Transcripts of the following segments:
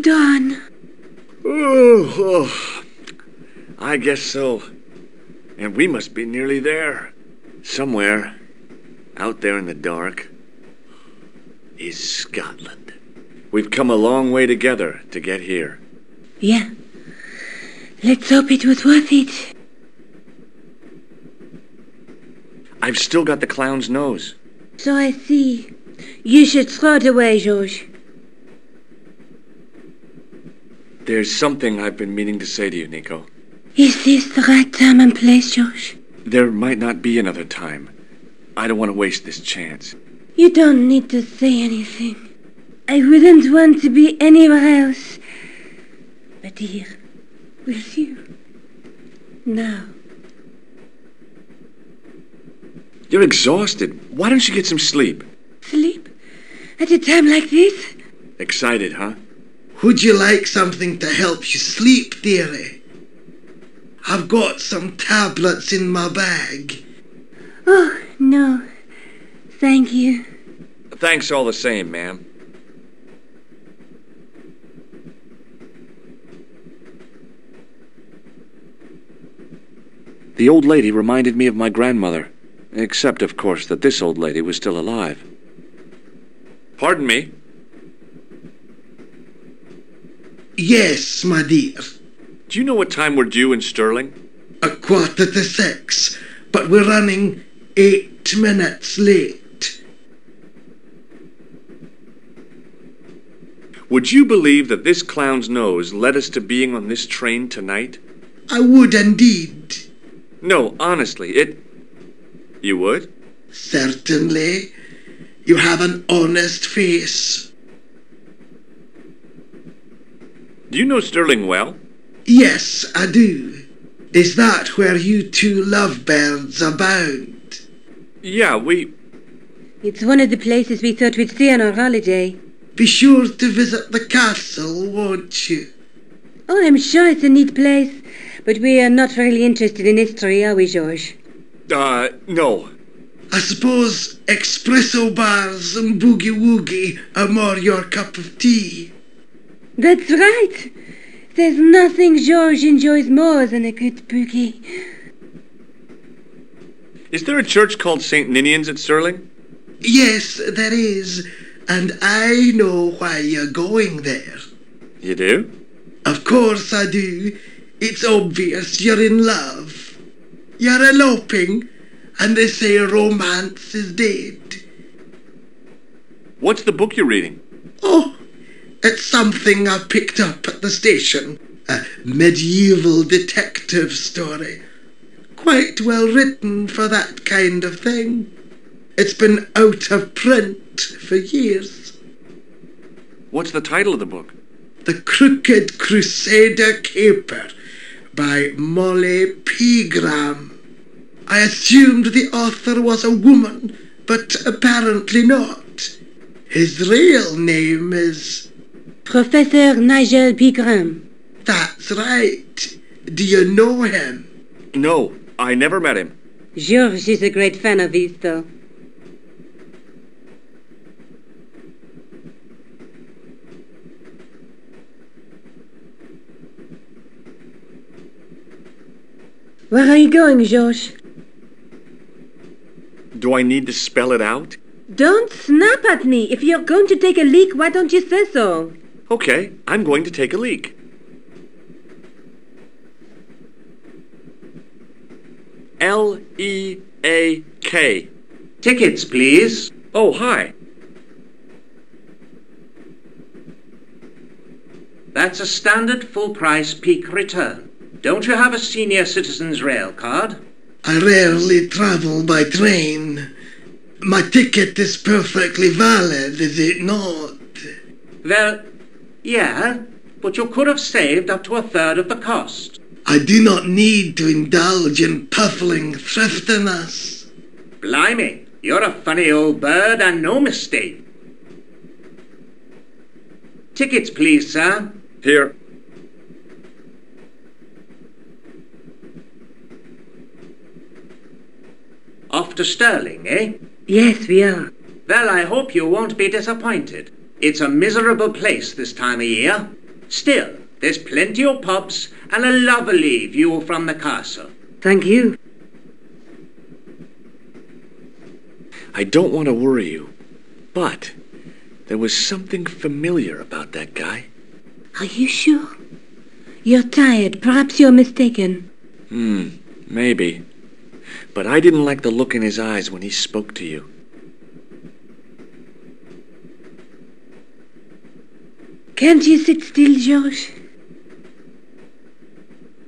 done? Oh, I guess so. And we must be nearly there. Somewhere, out there in the dark, is Scotland. We've come a long way together to get here. Yeah. Let's hope it was worth it. I've still got the clown's nose. So I see. You should throw it away, George. There's something I've been meaning to say to you, Nico. Is this the right time and place, George? There might not be another time. I don't want to waste this chance. You don't need to say anything. I wouldn't want to be anywhere else. But here, with you. Now. You're exhausted. Why don't you get some sleep? Sleep? At a time like this? Excited, huh? Would you like something to help you sleep, dearie? I've got some tablets in my bag. Oh, no. Thank you. Thanks all the same, ma'am. The old lady reminded me of my grandmother, except, of course, that this old lady was still alive. Pardon me? Yes, my dear. Do you know what time we're due in Stirling? 6:15, but we're running 8 minutes late. Would you believe that this clown's nose led us to being on this train tonight? I would indeed. No, honestly, You would? Certainly. You have an honest face. Do you know Stirling well? Yes, I do. Is that where you two lovebirds abound? Yeah, It's one of the places we thought we'd see on our holiday. Be sure to visit the castle, won't you? Oh, I'm sure it's a neat place. But we are not really interested in history, are we, George? No. I suppose espresso bars and boogie-woogie are more your cup of tea. That's right. There's nothing George enjoys more than a good boogie. Is there a church called St. Ninian's at Stirling? Yes, there is. And I know why you're going there. You do? Of course I do. It's obvious you're in love. You're eloping, and they say romance is dead. What's the book you're reading? Oh, it's something I picked up at the station. A medieval detective story. Quite well written for that kind of thing. It's been out of print for years. What's the title of the book? The Crooked Crusader Caper by Molly Pegram. I assumed the author was a woman, but apparently not. His real name is... Professor Nigel Pegram. That's right. Do you know him? No, I never met him. George is a great fan of his, though. Where are you going, George? Do I need to spell it out? Don't snap at me. If you're going to take a leak, why don't you say so? Okay, I'm going to take a leak. L-E-A-K. Tickets, please. Oh, hi. That's a standard full-price peak return. Don't you have a senior citizen's rail card? I rarely travel by train. My ticket is perfectly valid, is it not? Well, yeah, but you could have saved up to a third of the cost. I do not need to indulge in puffling thriftiness. Blimey, you're a funny old bird and no mistake. Tickets, please, sir. Here. Off to Stirling, eh? Yes, we are. Well, I hope you won't be disappointed. It's a miserable place this time of year. Still, there's plenty of pubs and a lovely view from the castle. Thank you. I don't want to worry you, but there was something familiar about that guy. Are you sure? You're tired. Perhaps you're mistaken. Maybe. But I didn't like the look in his eyes when he spoke to you. Can't you sit still, George?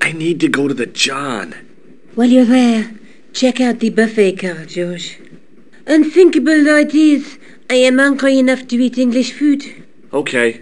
I need to go to the John. While you're there, check out the buffet car, George. Unthinkable though it is, I am hungry enough to eat English food. Okay.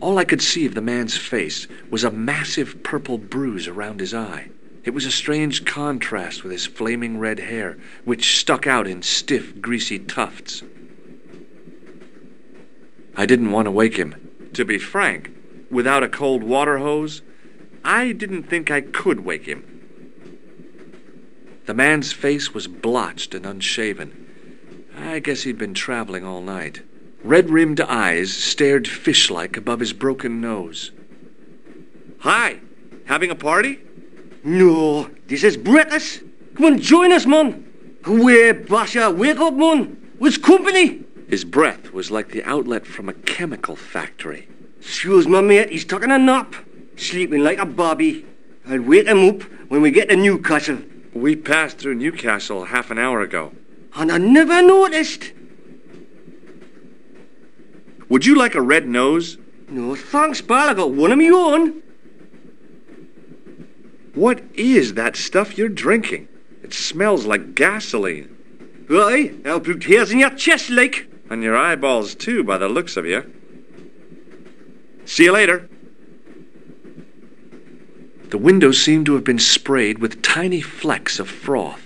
All I could see of the man's face was a massive purple bruise around his eye. It was a strange contrast with his flaming red hair, which stuck out in stiff, greasy tufts. I didn't want to wake him. To be frank, without a cold water hose, I didn't think I could wake him. The man's face was blotched and unshaven. I guess he'd been traveling all night. Red-rimmed eyes stared fish-like above his broken nose. Hi! Having a party? No, this is breakfast. Come on, join us, man. Away, Basha, wake up, man. What's company? His breath was like the outlet from a chemical factory. Excuse me, mate, he's taking a nap. Sleeping like a bobby. I'll wake him up when we get to Newcastle. We passed through Newcastle half an hour ago. And I never noticed. Would you like a red nose? No, thanks, pal. I got one of my own. What is that stuff you're drinking? It smells like gasoline. Right, I'll put hairs in your chest, like. And your eyeballs, too, by the looks of you. See you later. The windows seemed to have been sprayed with tiny flecks of froth.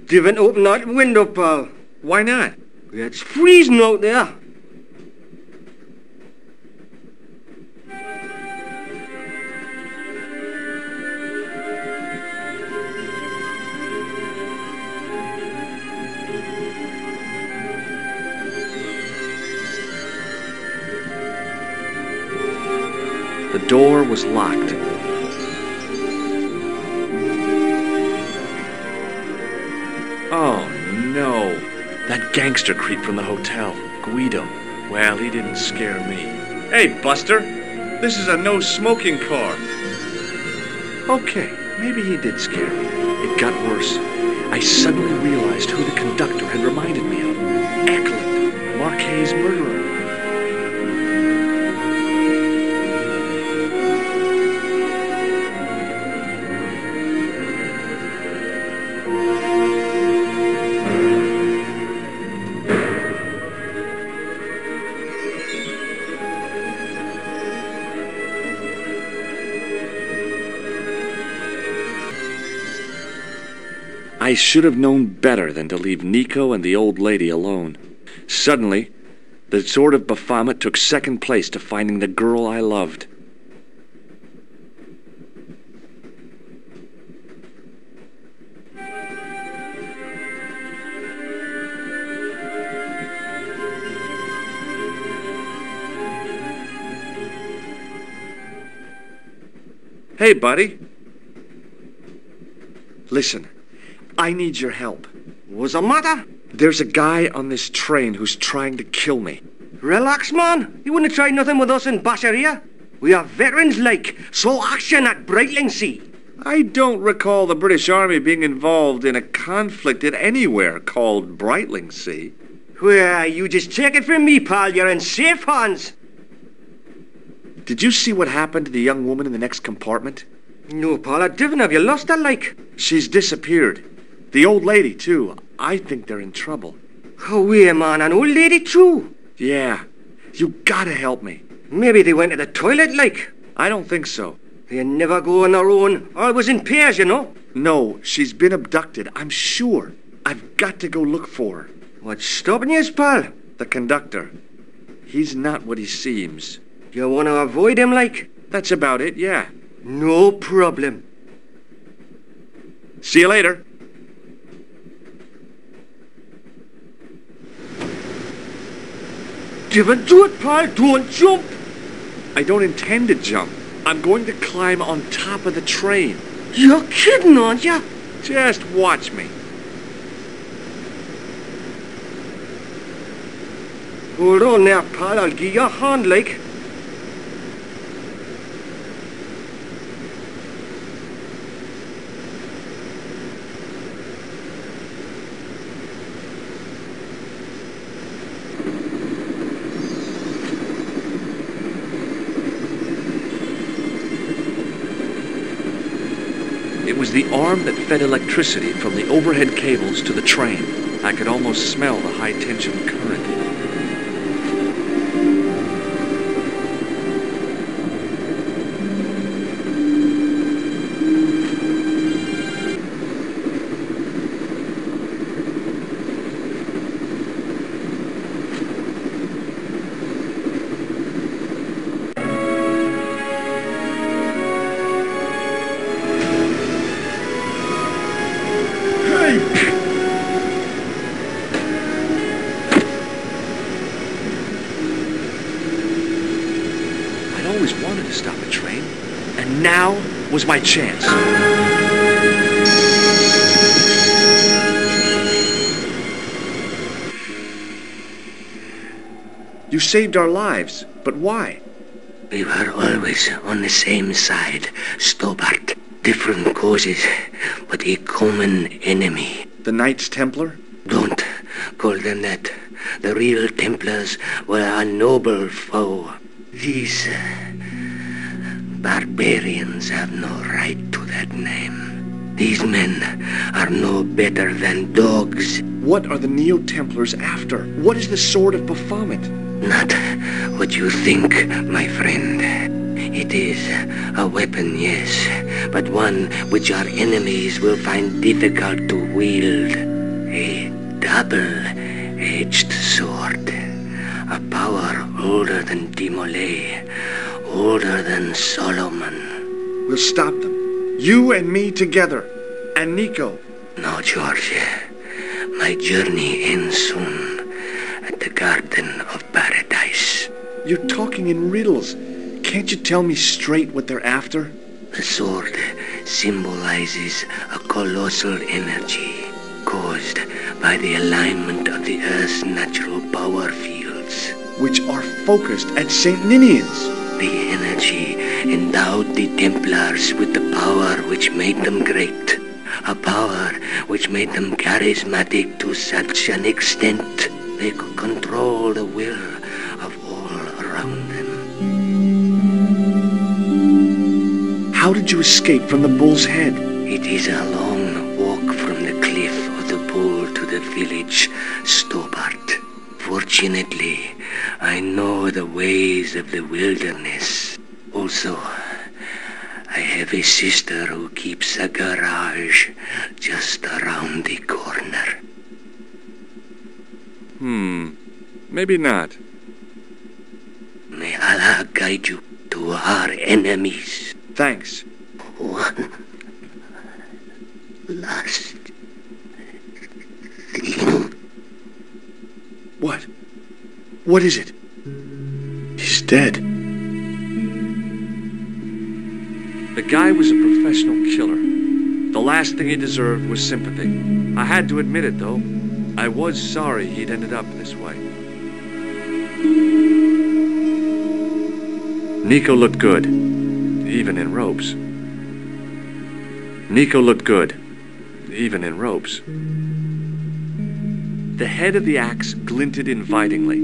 Didn't open that window, pal. Why not? It's freezing out there. The door was locked. Oh, no. That gangster creep from the hotel, Guido. Well, he didn't scare me. Hey, Buster. This is a no-smoking car. Okay, maybe he did scare me. It got worse. I suddenly realized who the conductor had reminded me of. Eklund, Marquet's murderer. I should have known better than to leave Nico and the old lady alone. Suddenly, the sort of Baphomet took second place to finding the girl I loved. Hey, buddy. Listen. I need your help. What's the matter? There's a guy on this train who's trying to kill me. Relax, man. You wouldn't try nothing with us in Basharia. We are veterans like, so action at Brightlingsea. I don't recall the British Army being involved in a conflict at anywhere called Brightlingsea. Well, you just take it from me, pal. You're in safe hands. Did you see what happened to the young woman in the next compartment? No, pal, I didn't. Have you lost her, like? She's disappeared. The old lady, too. I think they're in trouble. Oh, yeah, man. An old lady, too? Yeah. You gotta help me. Maybe they went to the toilet, like. I don't think so. They never go on their own. Always in pairs, you know. No, she's been abducted, I'm sure. I've got to go look for her. What's stopping you, pal? The conductor. He's not what he seems. You want to avoid him, like? That's about it, yeah. No problem. See you later. Do it, pal. Don't jump. I don't intend to jump. I'm going to climb on top of the train. You're kidding, aren't you? Just watch me. Hold on there, pal. I'll give you a hand, like. It was the arm that fed electricity from the overhead cables to the train. I could almost smell the high-tension current. I always wanted to stop a train, and now was my chance. You saved our lives, but why? We were always on the same side, Stobart. Different causes, but a common enemy. The Knights Templar? Don't call them that. The real Templars were a noble foe. These barbarians have no right to that name. These men are no better than dogs. What are the Neo-Templars after? What is the Sword of Baphomet? Not what you think, my friend. It is a weapon, yes, but one which our enemies will find difficult to wield. A double-edged sword. A power older than Dimolay, older than Solomon. We'll stop them. You and me together. And Nico. No, George. My journey ends soon at the Garden of Paradise. You're talking in riddles. Can't you tell me straight what they're after? The sword symbolizes a colossal energy caused by the alignment of the Earth's natural power fields, which are focused at St. Ninian's. The energy endowed the Templars with the power which made them great, a power which made them charismatic to such an extent they could control the will of all around them. How did you escape from the Bull's Head? It is a long walk from the cliff of the Bull to the village, Stobart. Fortunately, I know the ways of the wilderness. Also, I have a sister who keeps a garage just around the corner. Maybe not. May Allah guide you to our enemies. Thanks. One last thing. What? What is it? He's dead. The guy was a professional killer. The last thing he deserved was sympathy. I had to admit it, though. I was sorry he'd ended up this way. Nico looked good, even in robes. Nico looked good, even in robes. The head of the axe glinted invitingly.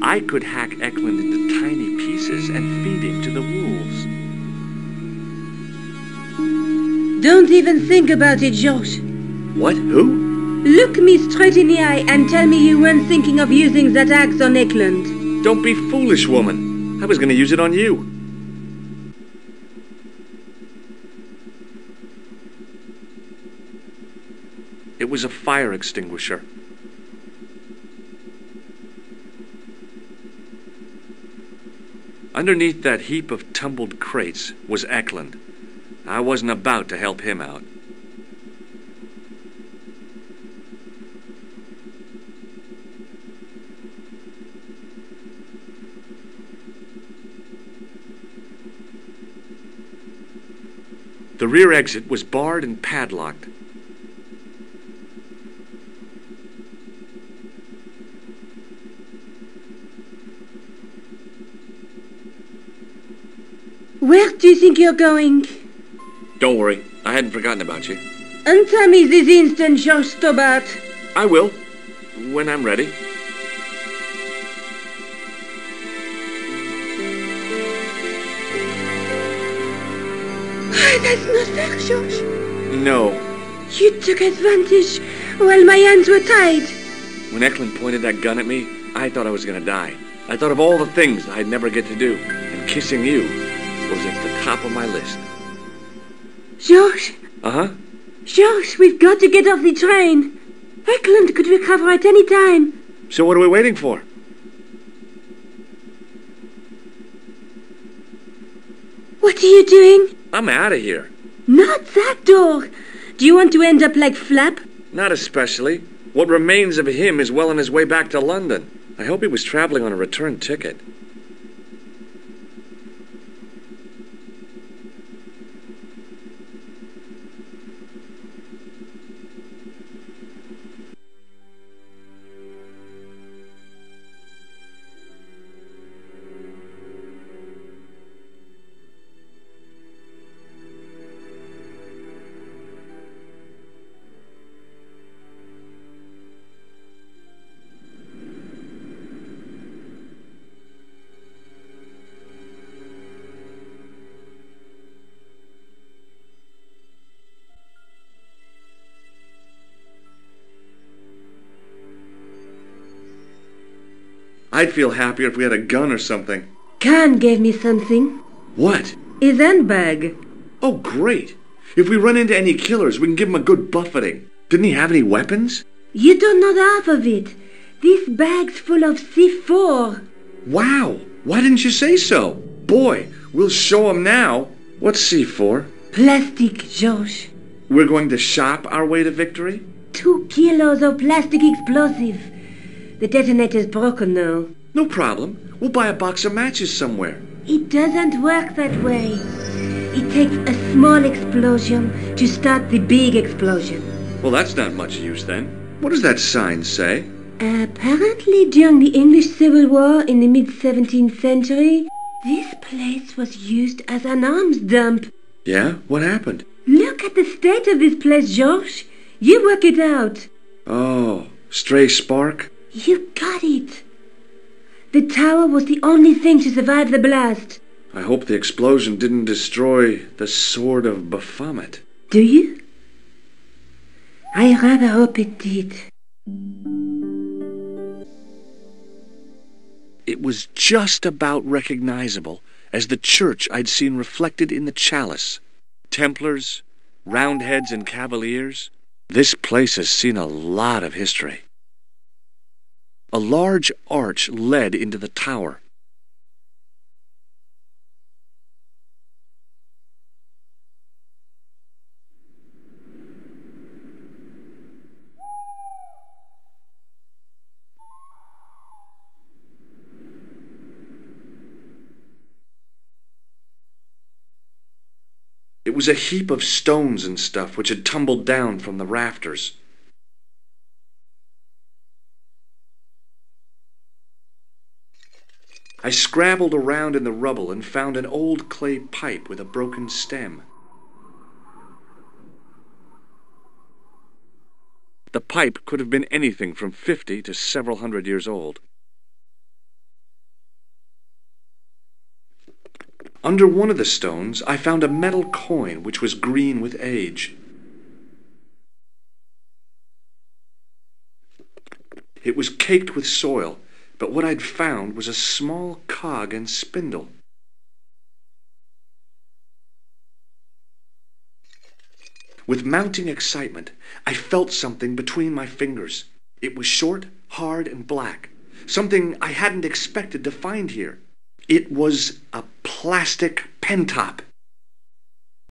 I could hack Eklund into tiny pieces and feed him to the wolves. Don't even think about it, George. What? Who? Look me straight in the eye and tell me you weren't thinking of using that axe on Eklund. Don't be foolish, woman. I was going to use it on you. It was a fire extinguisher. Underneath that heap of tumbled crates was Eklund. I wasn't about to help him out. The rear exit was barred and padlocked. Where do you think you're going? Don't worry, I hadn't forgotten about you. Answer me this instant, George Stobart. I will, when I'm ready. That's not fair, George. No. You took advantage while my hands were tied. When Eklund pointed that gun at me, I thought I was gonna die. I thought of all the things I'd never get to do, and kissing you was at the top of my list. George? Uh-huh? George, we've got to get off the train. Eklund could recover at any time. So what are we waiting for? What are you doing? I'm out of here. Not that door. Do you want to end up like Flap? Not especially. What remains of him is well on his way back to London. I hope he was traveling on a return ticket. I'd feel happier if we had a gun or something. Khan gave me something. What? A handbag. Oh, great. If we run into any killers, we can give them a good buffeting. Didn't he have any weapons? You don't know the half of it. This bag's full of C4. Wow. Why didn't you say so? Boy, we'll show 'em now. What's C4? Plastic, George. We're going to shop our way to victory? 2 kilos of plastic explosive. The detonator's broken now. No problem. We'll buy a box of matches somewhere. It doesn't work that way. It takes a small explosion to start the big explosion. Well, that's not much use then. What does that sign say? Apparently, during the English Civil War in the mid-17th century, this place was used as an arms dump. Yeah? What happened? Look at the state of this place, George. You work it out. Oh, stray spark? You got it. The tower was the only thing to survive the blast. I hope the explosion didn't destroy the Sword of Baphomet. Do you? I rather hope it did. It was just about recognizable as the church I'd seen reflected in the chalice. Templars, Roundheads, and Cavaliers. This place has seen a lot of history. A large arch led into the tower. It was a heap of stones and stuff which had tumbled down from the rafters. I scrabbled around in the rubble and found an old clay pipe with a broken stem. The pipe could have been anything from 50 to several hundred years old. Under one of the stones, I found a metal coin which was green with age. It was caked with soil, but what I'd found was a small cog and spindle. With mounting excitement, I felt something between my fingers. It was short, hard, and black. Something I hadn't expected to find here. It was a plastic pen top.